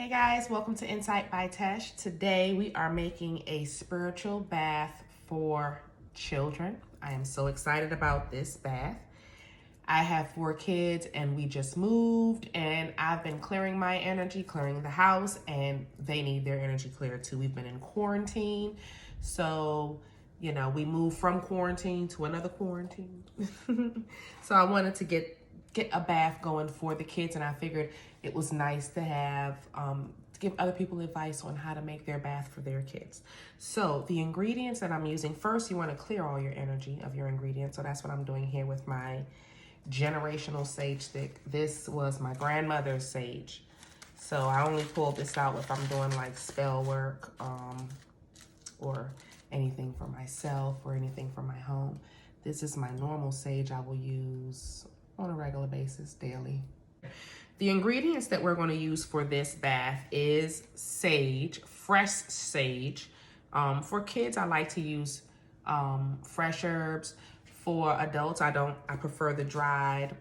Hey guys, welcome to Insight by Tesh. Today we are making a spiritual bath for children. I am so excited about this bath. I have 4 kids and we just moved and I've been clearing my energy, clearing the house, and they need their energy cleared too. We've been in quarantine. So, we moved from quarantine to another quarantine. So I wanted to get a bath going for the kids, and I figured it was nice to have to give other people advice on how to make their bath for their kids. So the ingredients that I'm using, first you want to clear all your energy of your ingredients. So that's what I'm doing here with my generational sage stick. This was my grandmother's sage. So I only pull this out if I'm doing like spell work or anything for myself or anything for my home. This is my normal sage I will use on a regular basis daily. The ingredients that we're going to use for this bath is sage, fresh sage. For kids, I like to use fresh herbs. For adults, I prefer the dried.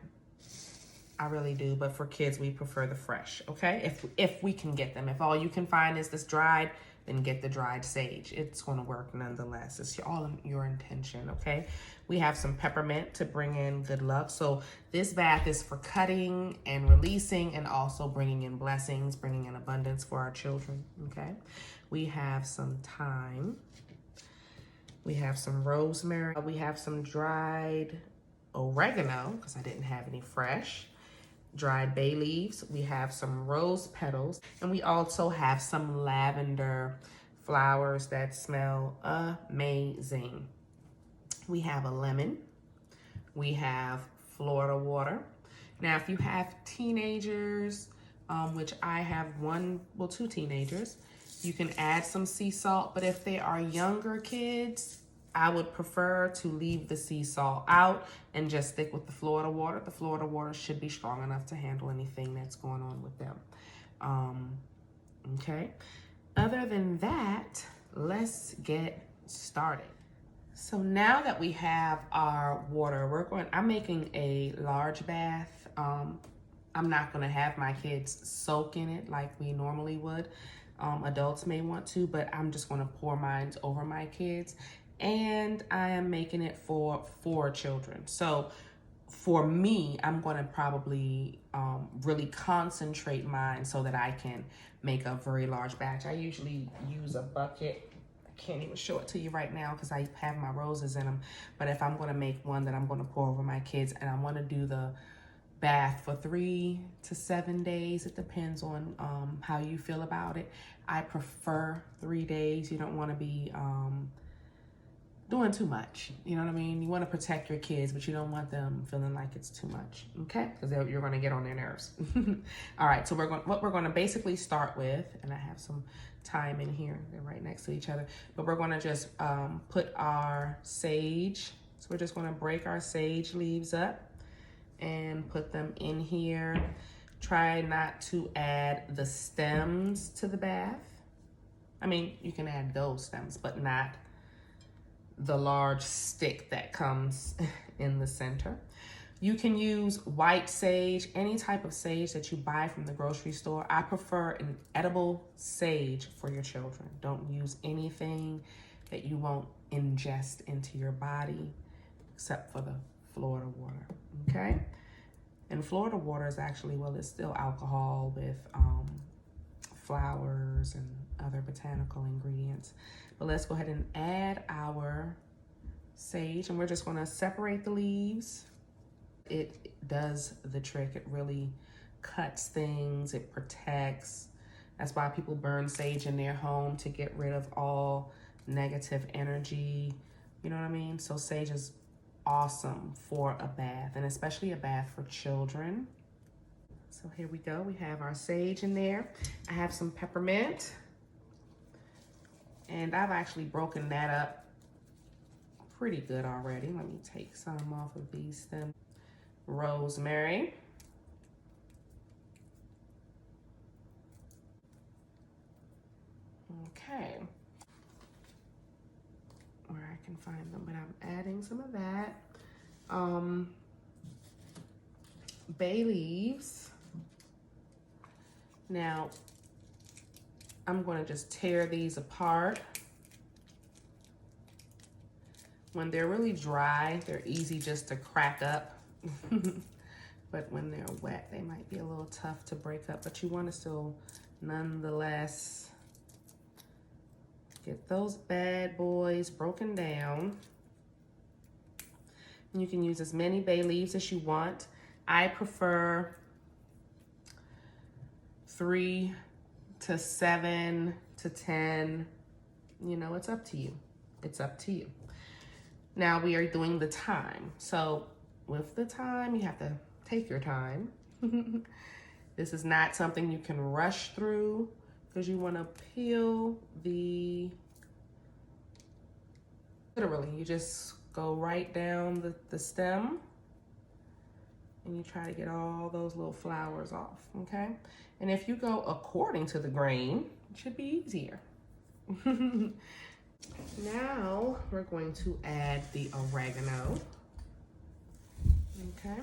I really do, but for kids, we prefer the fresh, okay? If we can get them. If all you can find is this dried, then get the dried sage. It's going to work nonetheless. It's all in your intention, okay? We have some peppermint to bring in good luck. So this bath is for cutting and releasing and also bringing in blessings, bringing in abundance for our children, okay? We have some thyme. We have some rosemary. We have some dried oregano, because I didn't have any fresh. Dried bay leaves. We have some rose petals, and we also have some lavender flowers that smell amazing. We have a lemon. We have Florida water. Now, if you have teenagers, which I have 2 teenagers, you can add some sea salt, but if they are younger kids, I would prefer to leave the sea salt out and just stick with the Florida water. The Florida water should be strong enough to handle anything that's going on with them. Okay. Other than that, let's get started. So now that we have our water, I'm making a large bath. I'm not going to have my kids soak in it like we normally would. Adults may want to, but I'm just going to pour mine over my kids. And I am making it for 4 children. So for me, I'm going to probably really concentrate mine so that I can make a very large batch. I usually use a bucket. I can't even show it to you right now because I have my roses in them. But if I'm going to make one that I'm going to pour over my kids, and I want to do the bath for 3 to 7 days. It depends on how you feel about it. I prefer 3 days. You don't want to be doing too much. You know what I mean? You want to protect your kids, but you don't want them feeling like it's too much, okay? Because you're going to get on their nerves. All right, so what we're going to basically start with, and I have some thyme in here. They're right next to each other. But we're going to just put our sage. So we're just going to break our sage leaves up and put them in here. Try not to add the stems to the bath. I mean, you can add those stems, but not the large stick that comes in the center. You can use white sage, any type of sage that you buy from the grocery store. I prefer an edible sage for your children. Don't use anything that you won't ingest into your body except for the Florida water, okay? And Florida water is actually, it's still alcohol with flowers and other botanical ingredients. But let's go ahead and add our sage, and we're just going to separate the leaves. It does the trick. It really cuts things. It protects. That's why people burn sage in their home, to get rid of all negative energy. You know what I mean? So sage is awesome for a bath, and especially a bath for children. So here we go. We have our sage in there. I have some peppermint, and I've actually broken that up pretty good already. Let me take some off of these stems. Rosemary. Okay. Where I can find them, but I'm adding some of that. Bay leaves. Now, I'm going to just tear these apart. When they're really dry, they're easy just to crack up. But when they're wet, they might be a little tough to break up, but you want to still nonetheless get those bad boys broken down. You can use as many bay leaves as you want. I prefer 3 to 7 to 10. You know, it's up to you. It's up to you. Now we are doing the thyme. So with the thyme, you have to take your time. This is not something you can rush through because you want to peel literally, you just go right down the stem and you try to get all those little flowers off, okay? And if you go according to the grain, it should be easier. Now we're going to add the oregano, okay?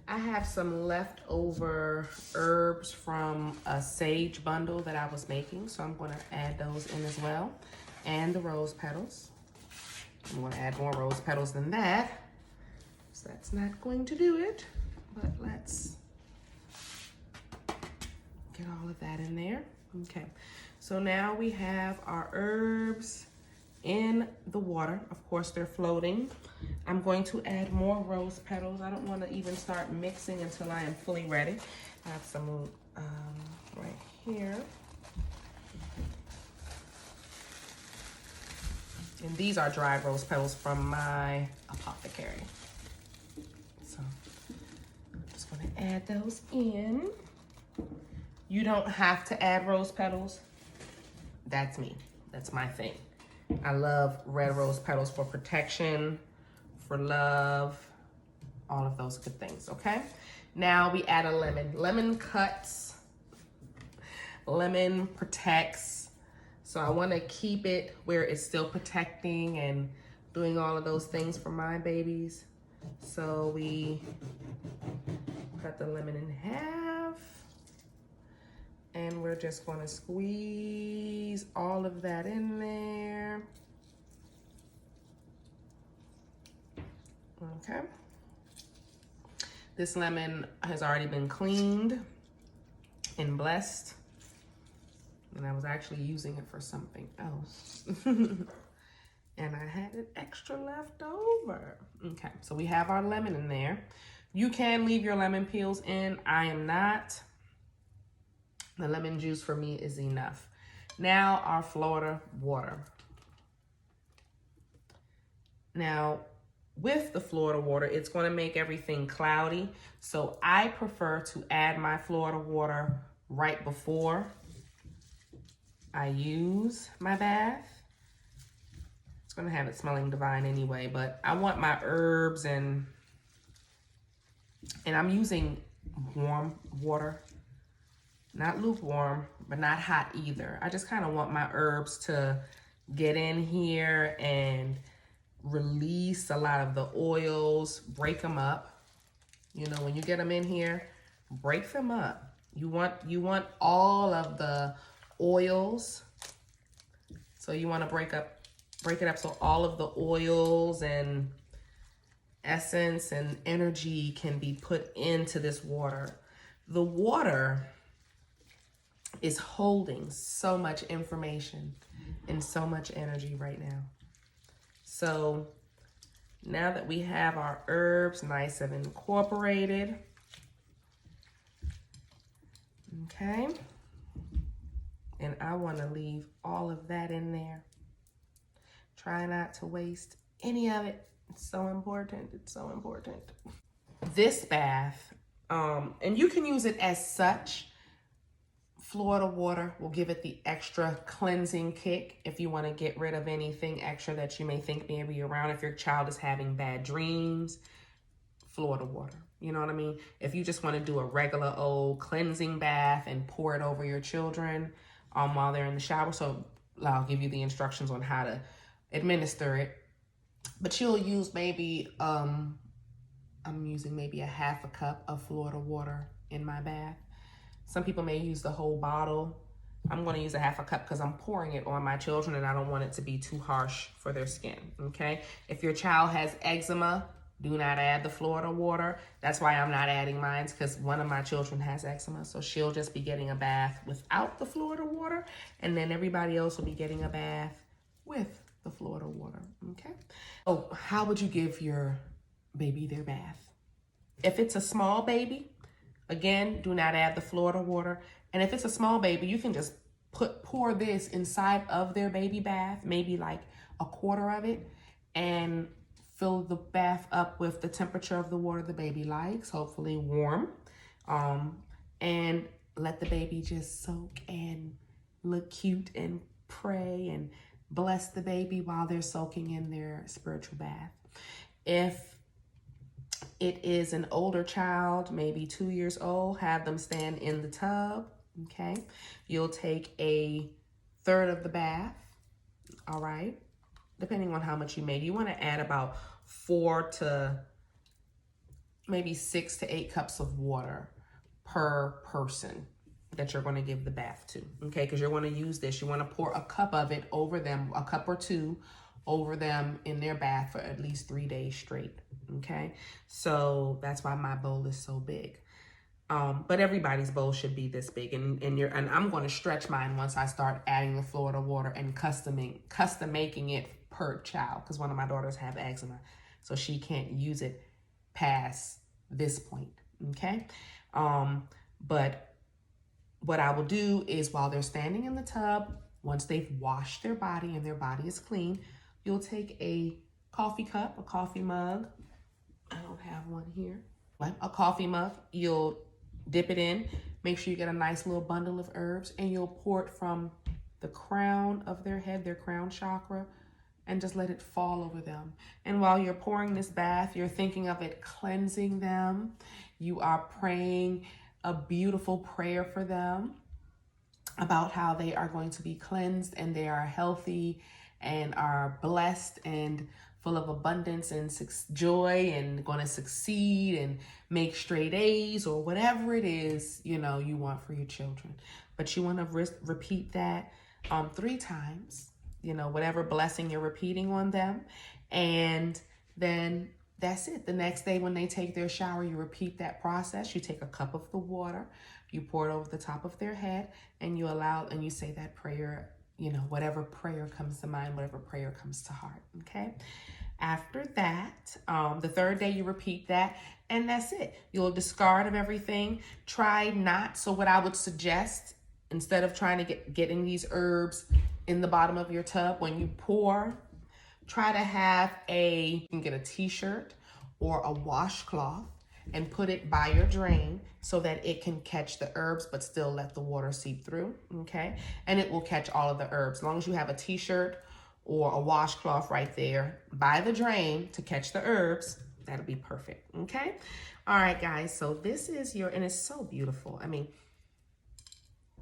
I have some leftover herbs from a sage bundle that I was making, so I'm going to add those in as well, and the rose petals. I'm going to add more rose petals than that, so that's not going to do it, but let's get all of that in there. Okay, so now we have our herbs in the water. Of course, they're floating. I'm going to add more rose petals. I don't want to even start mixing until I am fully ready. I have some right here. And these are dried rose petals from my apothecary. So I'm just going to add those in. You don't have to add rose petals. That's me. That's my thing. I love red rose petals for protection, for love, all of those good things, okay? Now we add a lemon. Lemon cuts, lemon protects. So I want to keep it where it's still protecting and doing all of those things for my babies. So we cut the lemon in half. And we're just going to squeeze all of that in there. Okay. This lemon has already been cleaned and blessed. And I was actually using it for something else. And I had an extra left over. Okay, so we have our lemon in there. You can leave your lemon peels in. I am not. The lemon juice for me is enough. Now our Florida water. Now with the Florida water, it's going to make everything cloudy. So I prefer to add my Florida water right before I use my bath. It's going to have it smelling divine anyway, but I want my herbs and I'm using warm water. Not lukewarm, but not hot either. I just kind of want my herbs to get in here and release a lot of the oils, break them up. You know, when you get them in here, break them up. You want all of the oils. So you want to break it up so all of the oils and essence and energy can be put into this water. The water is holding so much information and so much energy right now. So now that we have our herbs nice and incorporated, okay, and I want to leave all of that in there. Try not to waste any of it. It's so important. It's so important. This bath, and you can use it as such. Florida water will give it the extra cleansing kick if you want to get rid of anything extra that you may think may be around. If your child is having bad dreams, Florida water. You know what I mean? If you just want to do a regular old cleansing bath and pour it over your children while they're in the shower. So I'll give you the instructions on how to administer it. But you'll use maybe, I'm using maybe a half a cup of Florida water in my bath. Some people may use the whole bottle. I'm going to use a half a cup because I'm pouring it on my children and I don't want it to be too harsh for their skin, okay? If your child has eczema, do not add the Florida water. That's why I'm not adding mine, because one of my children has eczema, so she'll just be getting a bath without the Florida water, and then everybody else will be getting a bath with the Florida water, okay? Oh, how would you give your baby their bath? If it's a small baby, again, do not add the Florida water. And if it's a small baby, you can just pour this inside of their baby bath, maybe like a quarter of it, and fill the bath up with the temperature of the water the baby likes, hopefully warm. And let the baby just soak and look cute and pray and bless the baby while they're soaking in their spiritual bath. If it is an older child, maybe 2 years old, have them stand in the tub, okay? You'll take a third of the bath, all right? Depending on how much you made. You want to add about 4 to maybe 6 to 8 cups of water per person that you're going to give the bath to, okay? Because you're going to use this. You want to pour a cup of it over them, a cup or two over them in their bath for at least 3 days straight, okay? So that's why my bowl is so big. But everybody's bowl should be this big, and I'm going to stretch mine once I start adding the Florida water and custom making it per child, because one of my daughters have eczema, so she can't use it past this point, okay? But what I will do is, while they're standing in the tub, once they've washed their body and their body is clean, you'll take a coffee cup, a coffee mug. I don't have one here. A coffee mug. You'll dip it in. Make sure you get a nice little bundle of herbs, and you'll pour it from the crown of their head, their crown chakra, and just let it fall over them. And while you're pouring this bath, you're thinking of it cleansing them. You are praying a beautiful prayer for them about how they are going to be cleansed and they are healthy and are blessed and full of abundance and joy and going to succeed and make straight A's or whatever it is, you know, you want for your children. But you want to repeat that 3 times, you know, whatever blessing you're repeating on them. And then that's it. The next day when they take their shower, you repeat that process. You take a cup of the water, you pour it over the top of their head, and you say that prayer, you know, whatever prayer comes to mind, whatever prayer comes to heart, okay? After that, the 3rd day you repeat that, and that's it. You'll discard of everything. Try not, so what I would suggest, instead of trying to getting these herbs in the bottom of your tub, when you pour, try to have you can get a t-shirt or a washcloth and put it by your drain so that it can catch the herbs but still let the water seep through, okay? And it will catch all of the herbs. As long as you have a t-shirt or a washcloth right there by the drain to catch the herbs, that'll be perfect, okay? All right, guys, so this is and it's so beautiful. I mean,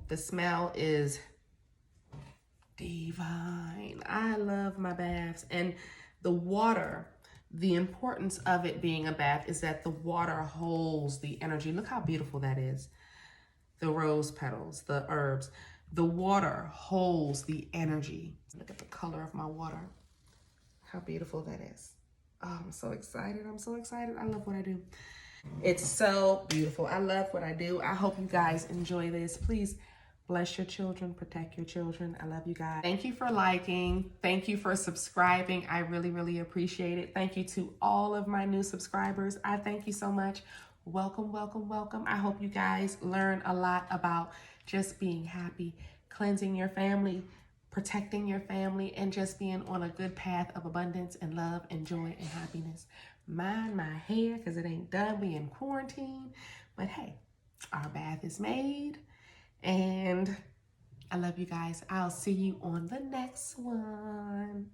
the smell is divine. I love my baths. And the water, the importance of it being a bath is that the water holds the energy. Look how beautiful that is. The rose petals, the herbs. The water holds the energy. Look at the color of my water. How beautiful that is. Oh, I'm so excited. I'm so excited. I love what I do. It's so beautiful. I love what I do. I hope you guys enjoy this. Please bless your children, protect your children. I love you guys. Thank you for liking. Thank you for subscribing. I really, really appreciate it. Thank you to all of my new subscribers. I thank you so much. Welcome, welcome, welcome. I hope you guys learn a lot about just being happy, cleansing your family, protecting your family, and just being on a good path of abundance and love and joy and happiness. Mind my hair because it ain't done. We in quarantine. But hey, our bath is made. And I love you guys. I'll see you on the next one.